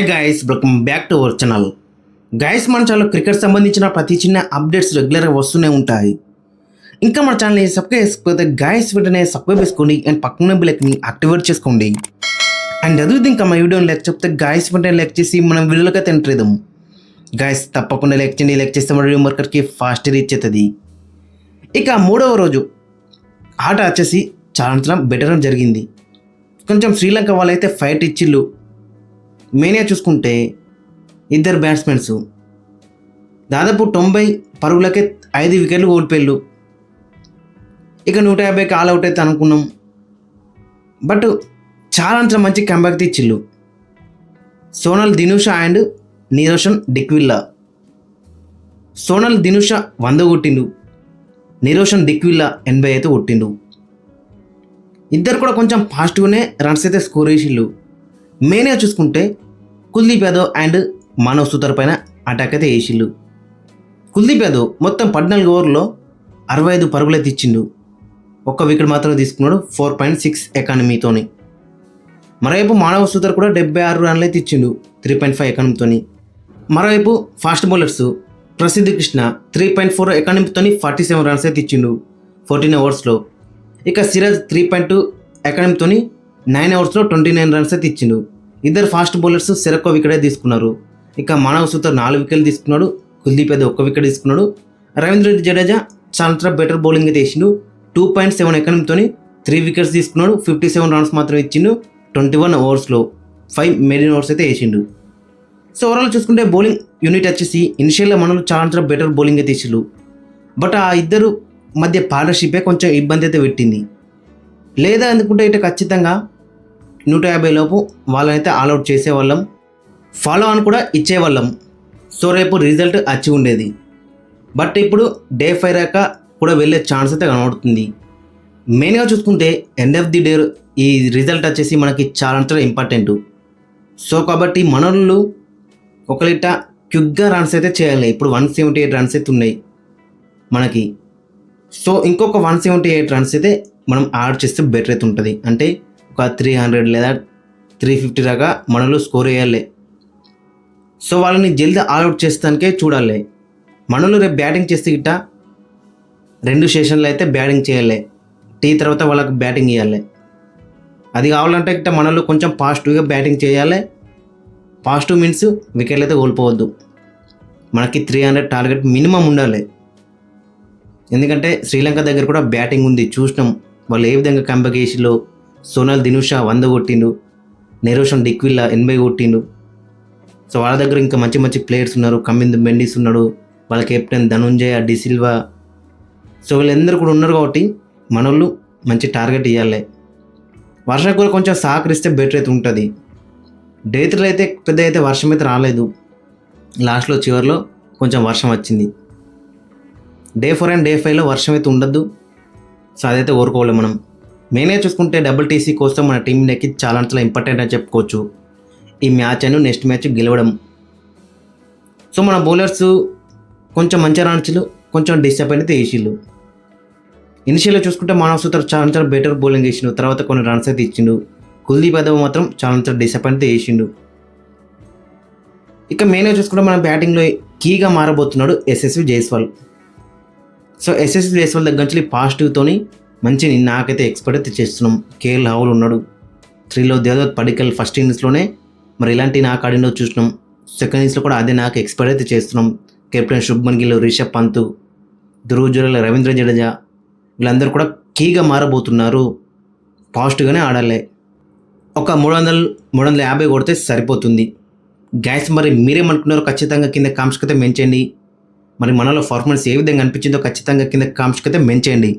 Hi guys, welcome back to our channel. Guys, మన channel cricket సంబంధించిన ప్రతి చిన్న అప్డేట్స్ రెగ్యులర్గా వస్తూనే ఉంటాయి. ఇంకా మన ఛానల్ని సబ్స్క్రైబ్ చేసుకోకపోతే గైస్ వెంటనే సబ్స్క్రైబ్ చేసుకోండి అండ్ పక్కన బెల్ని యాక్టివేట్ చేసుకోండి. అండ్ అదే ఇంకా మా వీడియోని లైక్ చెప్తే గైస్ వెంటనే లైక్ చేసి మనం వీడియోలోకి ఎంటర్ అవుదాం. గైస్ తప్పకుండా లైక్ చేయండి, లైక్ చేస్తే మన వీడియో మార్కెట్కి ఫాస్ట్ రీచ్ అవుతుంది. ఇక మూడవ రోజు ఆట వచ్చేసి చాలా బెటర్ జరిగింది. కొంచెం శ్రీలంక వాళ్ళైతే ఫైట్ ఇచ్చిళ్ళు. మెయిన్గా చూసుకుంటే ఇద్దరు బ్యాట్స్మెన్స్ దాదాపు 90 పరుగులకే 5 వికెట్లు ఓడిపోయారు. ఇక 150కి ఆల్ అవుట్ అయితే అనుకున్నాం, బట్ చాలా మంచి కంబ్యాక్ ఇచ్చిళ్ళు. సోనల్ దినుషా అండ్ నిరోషన్ డిక్విల్లా. సోనల్ దినుషా 100 కొట్టిండు, నిరోషన్ డిక్విల్లా 80 అయితే కొట్టిండు. ఇద్దరు కూడా కొంచెం ఫాస్ట్గానే రన్స్ అయితే స్కోర్ చేసిళ్ళు. మెయిన్గా చూసుకుంటే కుల్దీప్ యాదవ్ అండ్ మానవ్ సూతర్ పైన అటాక్ అయితే వేసిళ్ళు. కుల్దీప్ యాదవ్ మొత్తం 14 ఓవర్లో 65 పరుగులు అయితే ఇచ్చిండు. ఒక్క వికెట్ మాత్రమే తీసుకున్నాడు 4.6 ఎకానమీతోని. మరోవైపు మానవ్ సూతర్ కూడా 76 రన్లు అయితే ఇచ్చిండు 3.5 ఎకానమీతోని. మరోవైపు fast bowlers Prasidh Krishna 3.4 ఎకానమీతోని 47 runs అయితే ఇచ్చిండు 14 ఓవర్స్లో. ఇక సిరాజ్ 3.2 ఎకానమీతోని 9 ఓవర్స్లో 29 రన్స్ అయితే ఇచ్చిండు. ఇద్దరు ఫాస్ట్ బౌలర్స్ సెరొక్క వికెటే తీసుకున్నారు. ఇక మానవ్ సూతర్ 4 వికెట్లు తీసుకున్నాడు, కుల్దీప్ యాదవ్ 1 వికెట్ తీసుకున్నాడు. రవీంద్ర జడేజా చాలా బెటర్ బౌలింగ్ అయితే వేసిండు. 2.7 ఎకానమీతోని 3 వికెట్స్ తీసుకున్నాడు, 57 రన్స్ మాత్రం ఇచ్చిండు 21 ఓవర్స్లో. 5 మెయిన్ ఓవర్స్ అయితే వేసిండు. సో ఓవరాల్ చూసుకుంటే బౌలింగ్ యూనిట్ వచ్చేసి ఇనిషియల్గా మనలో చాలా బెటర్ బౌలింగ్ అయితే ఇచ్చిండు. బట్ ఆ ఇద్దరు మధ్య పార్ట్నర్షిపే కొంచెం ఇబ్బంది అయితే పెట్టింది. లేదా అనుకుంటే ఇటు ఖచ్చితంగా 150 లోపు వాళ్ళనైతే ఆల్అవుట్ చేసేవాళ్ళం, ఫాలో ఆన్ కూడా ఇచ్చేవాళ్ళం. సో రేపు రిజల్ట్ వచ్చి ఉండేది. బట్ ఇప్పుడు డే 5 దాకా కూడా వెళ్ళే ఛాన్స్ అయితే కనబడుతుంది. మెయిన్గా చూసుకుంటే ఎండ్ ఆఫ్ ది డే ఈ రిజల్ట్ వచ్చేసి మనకి చాలా ఇంపార్టెంట్. సో కాబట్టి మనోళ్ళు ఒకలిట క్విక్గా రన్స్ అయితే చేయాలి. ఇప్పుడు 178 రన్స్ అయితే ఉన్నాయి మనకి. సో ఇంకొక 178 రన్స్ అయితే మనం యాడ్ చేస్తే బెటర్ అయితే ఉంటుంది. అంటే ఒక 300 లేదా 350 దాకా మనలో స్కోర్ వేయాలి. సో వాళ్ళని జల్దీ ఆల్అవుట్ చేస్తానికే చూడాలి. మనలో రేపు బ్యాటింగ్ చేస్తే గిట్ట 2 సెషన్లు అయితే బ్యాటింగ్ చేయాలి, టీ తర్వాత వాళ్ళకి బ్యాటింగ్ ఇవ్వాలి. అది కావాలంటే గిట్ట మనలో కొంచెం పాజిటివ్గా బ్యాటింగ్ చేయాలి. పాజిటివ్ మీన్స్ వికెట్లు అయితే కోల్పోవద్దు. మనకి 300 టార్గెట్ మినిమం ఉండాలి. ఎందుకంటే శ్రీలంక దగ్గర కూడా బ్యాటింగ్ ఉంది, చూసినాం వాళ్ళు ఏ విధంగా కంబ్యాక్ చేసిలో. సోనల్ దినుషా 100 కొట్టిండు, నిరోషన్ డిక్విల్లా 80 కొట్టిండు. సో వాళ్ళ దగ్గర ఇంకా మంచి ప్లేయర్స్ ఉన్నారు. కమింద్ మెండిస్ ఉన్నాడు, వాళ్ళ కెప్టెన్ ధనుంజయ డిసిల్వా. సో వీళ్ళందరూ కూడా ఉన్నారు కాబట్టి మనోళ్ళు మంచి టార్గెట్ ఇవ్వాలి. వర్షం కూడా కొంచెం సహకరిస్తే బెటర్ అయితే ఉంటుంది. డే 3 అయితే పెద్ద అయితే వర్షం అయితే రాలేదు, లాస్ట్లో చివరిలో కొంచెం వర్షం వచ్చింది. డే 4 అండ్ డే 5లో వర్షం అయితే ఉండద్దు. సో అదైతే కోరుకోవాలి మనం. మెయిన్గా చూసుకుంటే WTC కోసం మన టీం ఇండియాకి చాలా ఇంపార్టెంట్ అని చెప్పుకోవచ్చు ఈ మ్యాచ్ అని, నెక్స్ట్ మ్యాచ్ గెలవడం. సో మన బౌలర్స్ కొంచెం మంచి రన్స్లు, కొంచెం డిసప్పాయింట్ అయితే వేసిళ్ళు. ఇనిషియల్గా చూసుకుంటే మానవ్ సూతర్ చాలా బెటర్ బౌలింగ్ వేసిండు, తర్వాత కొన్ని రన్స్ అయితే ఇచ్చిండు. కుల్దీప్ యాదవ్ మాత్రం చాలా డిసప్పాయింట్ అయితే వేసిండు. ఇక మెయిన్గా చూసుకుంటే మన బ్యాటింగ్లో కీగా మారబోతున్నాడు యశస్వి జైస్వాల్. సో యశస్వి జైస్వాల్ దగ్గర నుంచి పాజిటివ్తోని మంచి నాకైతే ఎక్స్పెక్ట్ అయితే చేస్తున్నాం. కేఎల్ రాహుల్ ఉన్నాడు, 3లో దేవదత్ పడికల్ ఫస్ట్ ఇన్నింగ్స్లోనే మరి ఇలాంటి నాకు ఆడినో చూసినాం. సెకండ్ ఇన్నింగ్స్లో కూడా అదే నాకు ఎక్స్పెక్ట్ అయితే చేస్తున్నాం. కెప్టెన్ శుభ్మన్ గిల్, రిషబ్ పంత్, ధ్రువ్ జురేల్, రవీంద్ర జడేజా వీళ్ళందరూ కూడా కీగా మారబోతున్నారు. పాజిటివ్గానే ఆడాలి. ఒక 300-350 కొడితే సరిపోతుంది. గ్యాస్ మరి మీరేమనుకున్నారో ఖచ్చితంగా కింద కామెంట్స్కి అయితే మెంచండి. మరి మనలో పర్ఫార్మెన్స్ ఏ విధంగా అనిపించిందో ఖచ్చితంగా కింద కామెంట్స్కి అయితే మెంచండి.